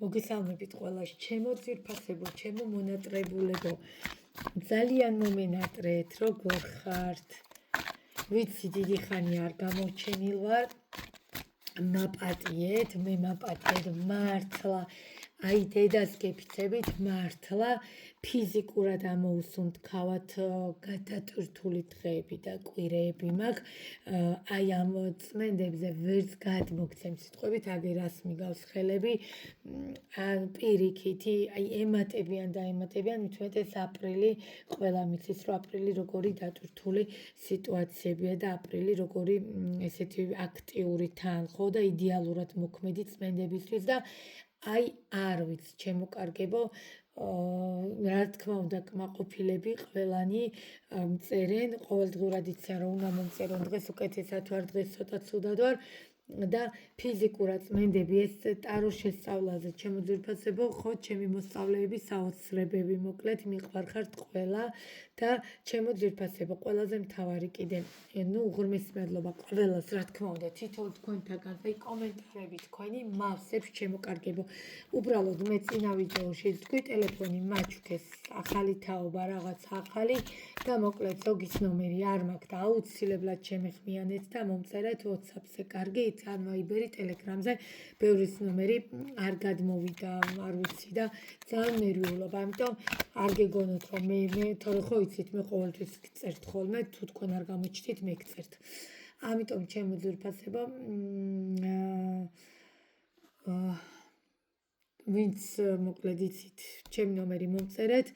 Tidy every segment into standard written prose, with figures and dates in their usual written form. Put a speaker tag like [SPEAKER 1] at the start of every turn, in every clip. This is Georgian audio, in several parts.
[SPEAKER 1] მოგესალმებით ყველას, ჩემო ძვირფასებო, ჩემო მონატრებულებო, ძალიან მომენატრეთ, როგორ ხართ? ვიცი, დიდი ხანი არ გამოჩენილ ვარ, მაპატიეთ, მე მაპატიეთ მართლა, აი დედას გეფიცებით მართლა, ფიზიკურად ამოусუნთ ქავათ გადატვირთული დღეები და კვირეები მაქვს, აი ამ წმენდებზე ვერც გადმოგცემ სიტყვებით, აგერ რას მიგავს ხელები, პირიქითი, აი ემატებიან და ემატებიან, მithumetes აპრილი, ყველა მიცის, რომ აპრილი როგორი დატვირთული სიტუაციებია და აპრილი როგორი ესეთი აქტიური თან, ხო და იდეალურად მოქმედი წმენდებისთვის და აი არ ვიცი, ჩემო კარგებო, რა თქმა უნდა, კმაყოფილები ყველანი წერენ, ყოველდღურად იციან, რომ უნდა მომწერონ დღეს უკეთესად ვარ, დღეს ცოტა ცუდად ვარ და ფიზიკურად წმენდები ეს ტარო შესწავლაზე, ჩემო ძვირფასებო, ხო, ჩემი მოსწავლეები, საოცრებები, მოკლედ, მიყვარხართ ყველა და ჩემო ძვირფასებო, ყველაზე მთავარი კიდე, უღრმესი მადლობა ყველას, რა თქმა უნდა, თითოეულ თქვენთაგან, აი კომენტარები თქვენი მავსებს, ჩემო კარგებო. უბრალოდ მე წინა ვიდეოში ვთქვი, ტელეფონი მაჩვქეს, ახალი თაობა, რაღაც ახალი და მოკლედ ზოგის ნომერი არ მაქვს და აუცილებლად შემეხმიანეთ და მომწერეთ WhatsApp-ზე, კარგი? ან Viber-ი, Telegram-ზე, ბევრის ნომერი არ გადმოვიდა, არ ვიცი და ძალიან ნერვიულობ, ამიტომ არ გეგონოთ, რომ მე თორე ხო იცით, მე ყოველთვის გწერთ ხოლმე, თუ თქვენ არ გამოჩნდით, მე გწერთ. ამიტომ ჩემო ძვირფასებო, ვინც მოკლედ იცით, ჩემი ნომერი მომწერეთ,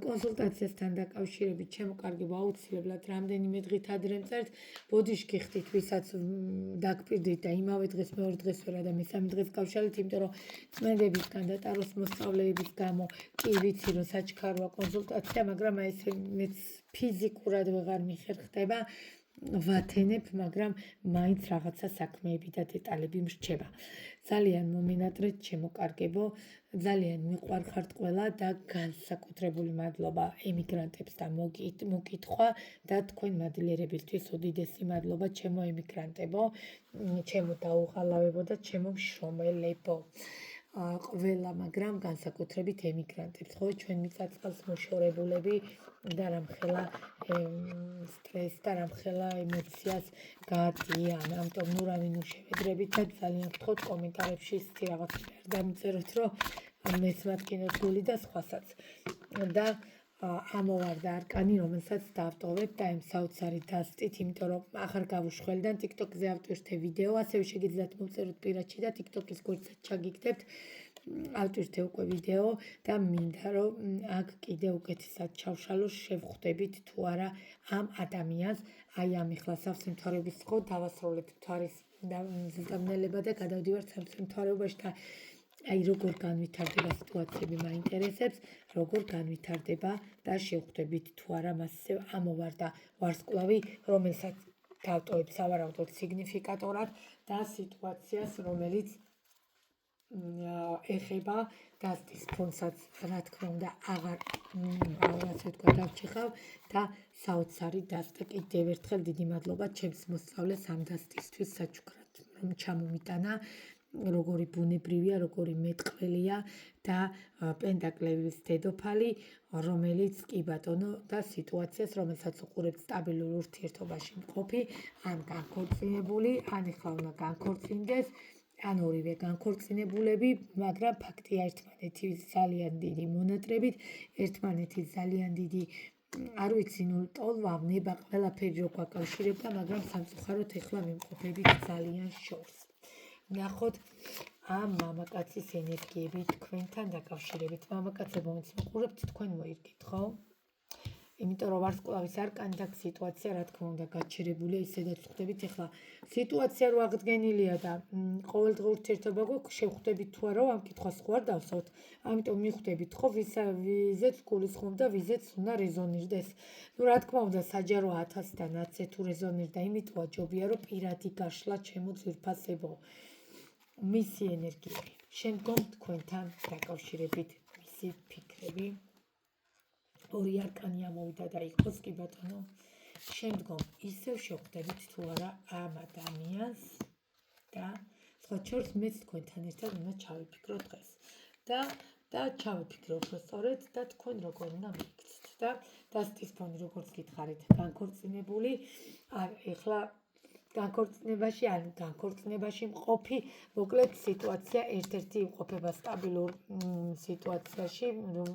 [SPEAKER 1] კონსულტაციასთან დაკავშირებით, ჩემო კარგებო, აუცილებლად რამდენიმე დღით ადრე მწერთ, ბოდიშკი ხდით, ვისაც დაგპირდით და იმავე დღეს, მეორე დღეს ვერა და მესამე დღეს გავშალეთ, იმიტომ რომ წმენდებისგან და ტაროს მოსწავლეების გამო კი ვიცი, რომ საჩქაროა კონსულტაცია, მაგრამ აი ესე მეც ფიზიკურად ვეღარ მიხერხდება, ვათენებ, მაგრამ მაინც რაღაცა საქმეები და დეტალები მრჩება. ძალიან მომენატრეთ, ჩემო კარგებო, ძალიან მიყვარხართ ყველა და განსაკუთრებული მადლობა ემიგრანტებს და მოკითხვა და თქვენ მადლიერებისთვის უდიდესი მადლობა, ჩემო ემიგრანტებო, ჩემო დაუღალავებო და ჩემო მშრომელებო. ყველა, მაგრამ განსაკუთრებით ემიგრანტებს, ხო, ჩვენ მიწაწყალს მოშორებულები და რამხელა სტრესს და რამხელა ემოციას გაატიან, ამიტომ ნუ რავინ შევედრებით და ძალიან გთხოვთ კომენტარებში ისეთი რაღაცები არ დამიწეროთ, რომ მეც მათკინოთ გული და სხვასაც. და ამოვარდა არკანი, რომელსაც დავტოვებ და იმ საოცარი დასტით, იმიტომ რომ ახარ გავუშველიდან TikTok-ზე ავტვირთე ვიდეო, ასევე შეგიძლიათ მომწეროთ პირადში და TikTok-ის გვერდსაც ჩაგიგდებთ. ავტვირთე უკვე ვიდეო და მინდა რომ აქ კიდე უკეთესად ჩავშალო, შევხვდებით თუ არა ამ ადამიანს, აი ამ ეხლა სავსე მთვარეობის ხო დავასრულეთ მთვარის ზრდამნელება და გადავდივართ სავსე მთვარეობაში და აი როგორ განვითარდება სიტუაციები მაინტერესებს, როგორ განვითარდება და შევხვდებით თუ არა მასზე ამოვარდა ვარსკვლავი, რომელსაც დავტოვებ სავარაუდოდ სიგნიფიკატორად და სიტუაციას, რომელიც ეხება დასტის ფონსაც, რა თქმა უნდა, აღარ ასე თქვა დავჭიხავ და საოცარი დასტა კიდევ ერთხელ დიდი მადლობა ჩემს მოსწავლეს ამ დასტისთვის საჩუქრად, რომ ჩამომიტანა, როგორი ბუნებრივია, როგორი მეტყველია და პენტაკლების დედოფალი, რომელიც კი ბატონო და სიტუაციას, რომელსაც უყურებთ სტაბილურ ურთიერთობაში მყოფი, ან განქორწინებული, ან ეხლა უნდა განქორწინდეს, ან ორივე განქორწინებულები, მაგრამ ფაქტია ერთმანეთის ძალიან დიდი მონატრებით, ერთმანეთის ძალიან დიდი, არ ვიცი, ნუ ტოლვა, ნება, ყველაფერი რო გვაკავშირებდა, მაგრამ სამწუხაროდ ეხლა ვიმყოფებით ძალიან შორს. ნახოთ ამ მამაკაცის ენერგიები თქვენთან დაკავშირებით. მამაკაცებო, ვინც მოყურებთ, თქვენ მოირგეთ, ხო? იმიტომ რომ ვარსკვლავის არკანი და სიტუაცია, რა თქმა უნდა, გაჩერებულია, ისედაც ხვდებით, ეხლა სიტუაცია რო აღდგენილია და ყოველდღე ურთიერთობა გვაქვს, შევხვდებით თუ არა, ამ კითხვას ხო არ დავსვათ. ამიტომ მიხვდებით, ხო, ვიზეც გულისხმობ და ვიზეც უნდა რეზონირდეს. ნუ რა თქმა უნდა, საჯარო 1000-დან 1000-ზე თუ რეზონირდა, იმიტოა ჯობია, რომ პირადი გაშლა ჩემო ძვირფასებო. მისი ენერგიები. შემდგომ თქვენთან დაკავშირებით მისი ფიქრები. ორი არკანი ამოვიდა და იყოს კი ბატონო. შემდგომ ისევ შევხვდებით თუ არა ამ ადამიანს და სხვა შორს მეც თქვენთან ერთად უნდა ჩავიფიქრო დღეს. და ჩავიფიქროთ, რომ სწორედ და თქვენ როგორ უნდა მიიქცეთ და დასტის ფონი როგორც გითხარით, განქორწინებული, ეხლა განქორწინებაში მყოფი, მოკლედ სიტუაცია ერთ-ერთი იმყოფება სტაბილურ სიტუაციაში, რომ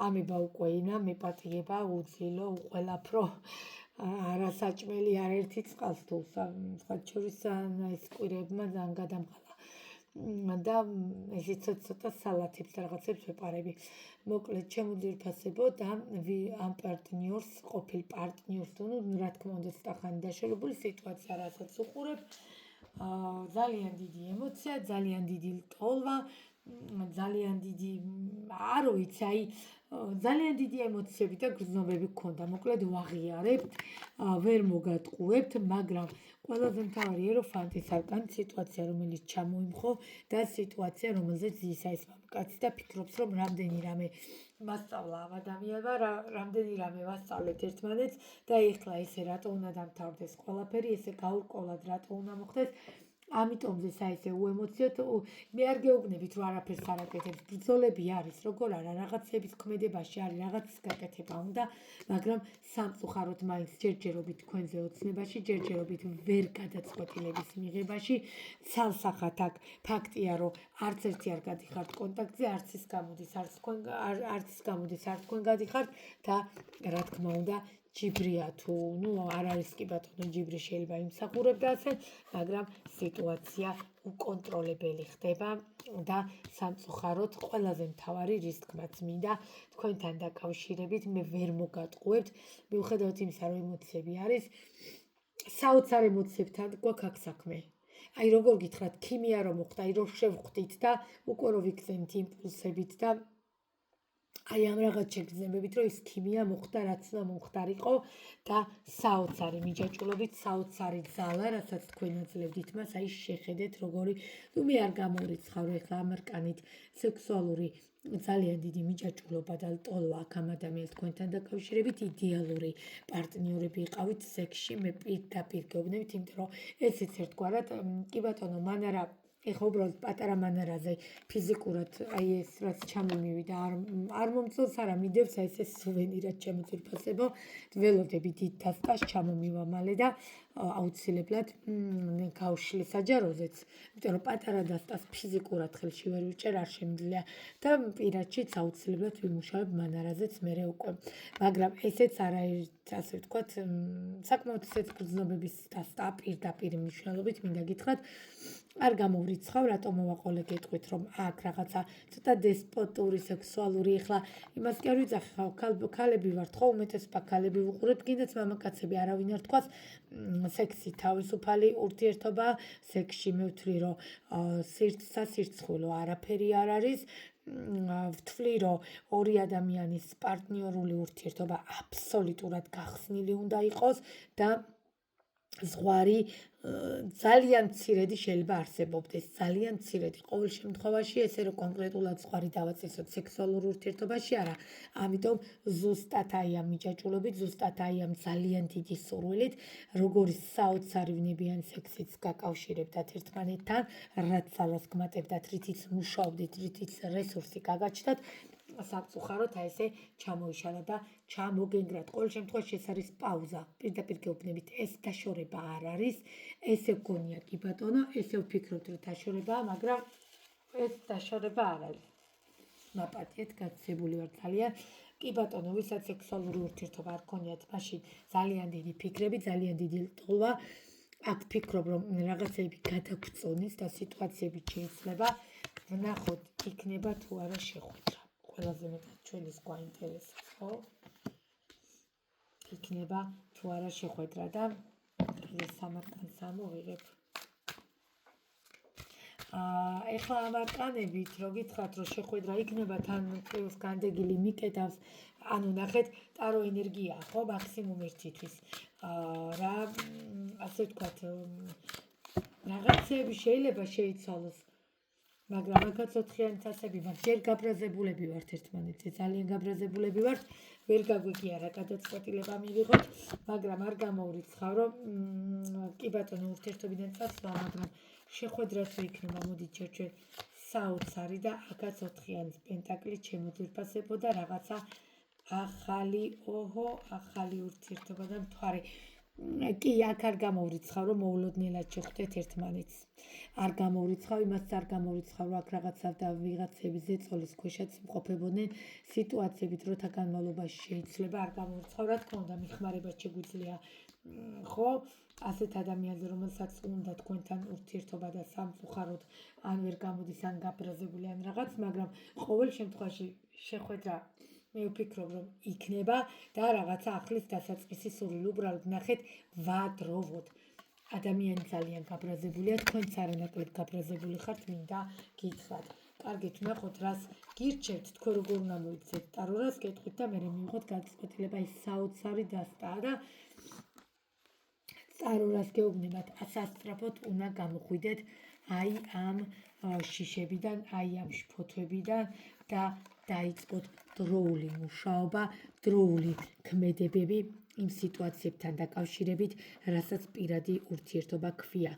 [SPEAKER 1] ამება უკვე ინა, მეპატიება, უძილო, უყველაფრო, არასაჭმელი არაერთი წყალს თუ სხვა შორის ეს კვირებმა ძალიან გადამყარა. და ესეც ცოტა სალათებს და რაღაცებს ვეპარები. მოკლედ ჩემუძირფასებო და ამ პარტნიორს, ყოფილ პარტნიორს თუ რა თქმა უნდა სტახანი დაშორებული სიტუაცია, რასაც უყურებ, ძალიან დიდი ემოცია, ძალიან დიდი ლტოლვა, ძალიან დიდი არ ვიცი, აი ძალიან დიდი ემოციები და გრძნობები გქონდა. მოკლედ ვაღიარებთ, ვერ მოგატყუებთ, მაგრამ ყველაზე მთავარია, რომ ფანტის არკანი სიტუაცია, რომელიც ჩამოიმხო და სიტუაცია, რომელზეც ზისა ეს მამაკაცი და ფიქრობს, რომ რამდენი რამე მასწავლა ამ ადამიანმა, რამდენი რამე ვასწავლეთ ერთმანეთს და ეხლა ესე რატო უნდა დამთავრდეს ყველაფერი, ესე გაურკვევლად რატო უნდა მოხდეს. ამიტომზე საერთო უემოციოდ მე არ გეუბნებით, რომ არაფერს არ აკეთებს. ბრძოლები არის, როგორ არა, რაღაცების ქმედებაში არის, რაღაცის გაკეთება უნდა, მაგრამ სამწუხაროდ მაინც ჯერჯერობით თქვენზე ოცნებაში, ჯერჯერობით ვერ გადაწყვეტილების მიღებაში, ცალსახად აქ ფაქტია, რომ არც ერთი არ გადიხართ კონტაქტზე, არც ის გამოდის, არც თქვენ გადიხართ და რა თქმა უნდა ჯიბრია თუ არ არის კი ბატონო ჯიბრი შეიძლება იმსახურებდა ასე, მაგრამ სიტუაცია უკონტროლებელი ხდება და სამწუხაროდ ყველაზე მთავარი რის თქმაც მინდა თქვენთან დაკავშირებით მე ვერ მოგატყუებთ მიუხედავად იმისა რომ ემოციები არის საოცარ ემოციებთან გვაქვს აქ საქმე. აი როგორ გითხრათ ქიმია რომ მოხდა, აი რომ შევხვდით და უკვე რომ ვიქცენთ იმპულსებით და აი ამ რაღაც შეგრძნებებით, რომ ის ქიმია მოხდა, რაც უნდა მომხდარიყო და საოცარი მიჯაჭვულობით, საოცარი ძალა, რასაც თქვენ აძლევდით მას, აი შეხედეთ როგორი, ну მე არ გამორიცხავ ეხლა ამ არკანით სექსუალური ძალიან დიდი მიჯაჭვულობა და ლტოლვა აქ ამ ადამიანს თქვენთან დაკავშირებით იდეალური პარტნიორები იყავით სექსში, მე პირდაპირ გეუბნებით, იმიტომ რომ ესეც ერთგვარად კი ბატონო, მან არა ეხლა უბრალოდ პატარა მანარაზე ფიზიკურად აი ეს რაც ჩამომივიდა არ მომწონს არა მიდევს აი ეს სუვენირად შემოწირფასებო ველოდები დიდ დასტას ჩამომივა მალე და აუცილებლად გავშლი საჯაროზეც იმიტომ რომ პატარა დასტას ფიზიკურად ხელში ვერ ვიჭერ არ შემიძლია და პირადშიც აუცილებლად ვიმუშავებ მანარაზეც მერე უკვე მაგრამ ესეც არაერთ ასე ვთქვათ საკმაოდ ისეთ გრძნობების დასტა პირდაპირ მნიშვნელობით მინდა გითხრათ არ გამოვრიცხავ, რატომ მოვაყოლე გეტყვით, რომ აქ რაღაცა ცოტა დესპოტური, სექსუალური, ეხლა იმას კი არ ვიძახი, ქალები ვართ, ხო, უმეტესობა ქალები ვუყურებთ, კიდეც მამაკაცები არავინ არ თქვას, სექსი თავისუფალი ურთიერთობა, სექსში მე ვთვლი, რომ სასირცხვილო არაფერი არ არის, ვთვლი, რომ ორი ადამიანის პარტნიორული ურთიერთობა აბსოლუტურად გახსნილი უნდა იყოს და ზღვარი ძალიან მცირედი შეიძლება არსებობდეს, ძალიან მცირედი. ყოველ შემთხვევაში ესე რომ კონკრეტულად ზღვარი დავაწესოთ სექსუალურ ურთიერთობაში არა. ამიტომ ზუსტად აი ამ მიჯაჭვულობით, ზუსტად აი ამ ძალიან დიდი სურვილით, როგორი საოცარი ვნებიან სექსიც გაკავშირებდათ ერთმანეთთან, რაც ძალას გმატებდათ, რითიც მუშაობდით, რითიც რესურსი გაგაჩნდათ. სამწუხაროდ აი ესე ჩამოიშალა და ჩამოგენგრათ. ყოველ შემთხვევაში ეს არის პაუზა. პირდაპირ გეუბნებით, ეს დაშორება არ არის. ესე გონია კი ბატონო, ესე ვფიქრობთ, რომ დაშორებაა, მაგრამ ეს დაშორება არ არის. მაპატიეთ, გაცებული ვარ ძალიან. კი ბატონო, ვისაც სექსუალური ურთიერთობა არ ქონიათ, მაშინ ძალიან დიდი ფიქრები, ძალიან დიდი ლტოლვა. აქ ფიქრობ, რომ რაღაცები გადაგწონეს და სიტუაციები შეიძლება ვნახოთ, იქნება თუ არა შეხვედრა. ყველაზე მეტად ჩვენს გვაინტერესებს, ხო? იქნება თუ არა შეხვედრა და ეს სამარკანს ამოვიღებ. ეხლა ამ არკანებით, რო გითხრათ, რომ შეხვედრა იქნება, თან ფილს განდეგილი მიკეთავს, ანუ ნახეთ, ტარო ენერგიაა, ხო, მაქსიმუმ ერთი თვის. რა, ასე ვთქვათ, რაღაცები შეიძლება შეიცვალოს. მაგრამ აქაც ოთხიანი თასები მაქვს, ჯერ გაბრაზებულები ვართ ერთმანეთზე, ძალიან გაბრაზებულები ვართ, ვერ გაგვიგიარა გადაწყვეტილება მივიღოთ, მაგრამ არ გამოვრიცხავ, რომ კი ბატონო ურთიერთობიდან წასვლა, მაგრამ შეხვედრა თუ იქნება, მოდით ჯერ ჩვენ საოცარი და აქაც 4-იანის პენტაკლი ჩემოძვირფასებო და რაღაცა ახალი ურთიერთობა და მთვარე. კი, აქ არ გამოვრიცხავ, რომ მოულოდნელად შეხვდეთ ერთმანეთს. არ გამოვრიცხავ, იმასაც არ გამოვრიცხავ, რომ აქ რაღაცა და ვიღაცები ზეწოლის ქვეშაც იმყოფებოდნენ სიტუაციებით, როცა განმავლობაში შეიძლება არ გამოვრიცხავ, რა თქმა უნდა, მიხმარება შეგვიძლია, ხო? ასეთ ადამიანზე, რომელსაც უნდა თქვენთან ურთიერთობა და სამწუხაროდ ან ვერ გამოდის, ან გაბრაზებული, ან რაღაც, მაგრამ ყოველ შემთხვევაში შეხვედრა მე ვფიქრობ, რომ იქნება და რაღაცა ახლის დასაწყისი სურვილი. უბრალოდ ნახეთ, ვადროვოთ. ადამიანი ძალიან გაბრაზებულია, თქვენც არანაკლებ გაბრაზებული ხართ, მინდა გითხრათ. კარგით, ვნახოთ, რას გირჩევთ, თქვენ როგორ უნდა მოიქცეთ ტარორას, გეტყვით და მე მივიღოთ გადაწყვეტილება. ის საოცარი დასტაა და ტარორას გეუბნებათ, სასწრაფოდ უნდა გამოხვიდეთ აი ამ შიშებიდან, აი ამ შფოთვებიდან და დაიწყოთ დროული მუშაობა, დროული ქმედებები იმ სიტუაციებთან დაკავშირებით, რასაც პირადი ურთიერთობა ქვია.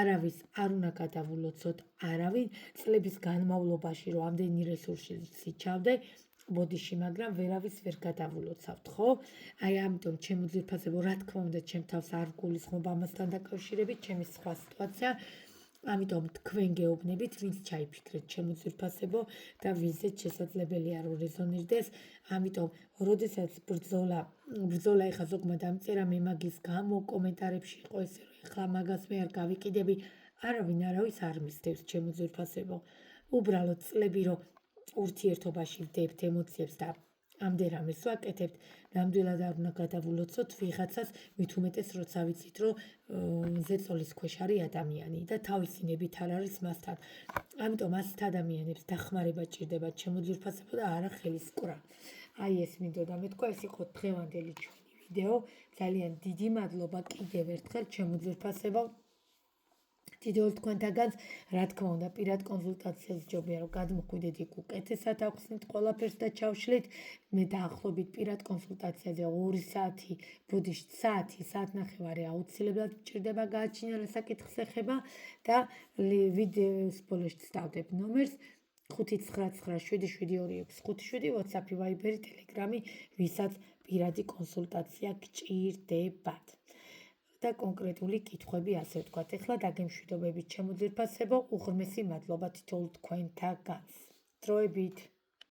[SPEAKER 1] არავის არ უნდა გადავულოცოთ არავინ, წლების განმავლობაში რომ ამდენი რესურსი ჩავდე ბოდიში, მაგრამ ვერავის ვერ გადავულოცავთ, ხო? აი ამიტომ ჩემო ძვირფასებო, რა თქმა უნდა, ჩემ თავს არ გულისხმობ ამასთან დაკავშირებით, ჩემი სხვა სიტუაცია. ამიტომ თქვენ გეუბნებით, ვინც ჩაიფიქრეთ ჩემო ძვირფასებო და ვიზეთ შესაძლებელია რომ რეზონირდეს. ამიტომ, როდესაც ბრძოლა ეხა ზოგმა დამწერა მე მაგის გამო კომენტარებში იყო ესე რომ ეხლა მაგას მე არ გავიკიდები, არავინ არავის არ მისდევს ჩემო ძვირფასებო. უბრალოდ წლები რომ ურთიერთობაში ვდებთ ემოციებს და ამდენ რამეს ვაკეთებთ, ნამდვილად არ უნდა გადავულოცოთ ვიღაცას, მით უმეტეს როცა ვიცით, რომ ზეწოლის ქვეშ არის ადამიანი და თავისინებით არ არის მასთან. ამიტომ ასეთ ადამიანებს დახმარება ჭირდება ჩემო ძვირფასებო და არა ხელისკვრა. აი ეს მინდოდა მეთქვა, ეს იყო დღევანდელი ჩვენი ვიდეო. ძალიან დიდი მადლობა კიდევ ერთხელ ჩემო ძვირფასებო. დიდოlt თქვენთაგანს, რა თქმა უნდა, პირად კონსულტაციას ჯობია რომ გადმოხვიდეთ იქ უკეთესად ახსნით ყველაფერს და ჩავშლით. მე დაახლოებით პირად კონსულტაციაზე 2 საათი, ბოდიში საათნახევარი აუცილებლად მჭირდება გააჩინა რა საკითხს ეხება და ვიდეოს ბოლოს ვставდებ ნომერს 599772657 WhatsApp-ი, Viber-ი, Telegram-ი, ვისაც პირადი კონსულტაცია გჭირდებათ. და კონკრეტული კითხვები, ასე ვთქვათ. ეხლა დაგემშვიდობებით ჩემო ძვირფასებო, უღრმესი მადლობა თითოეულ თქვენთაგანს. დროებით.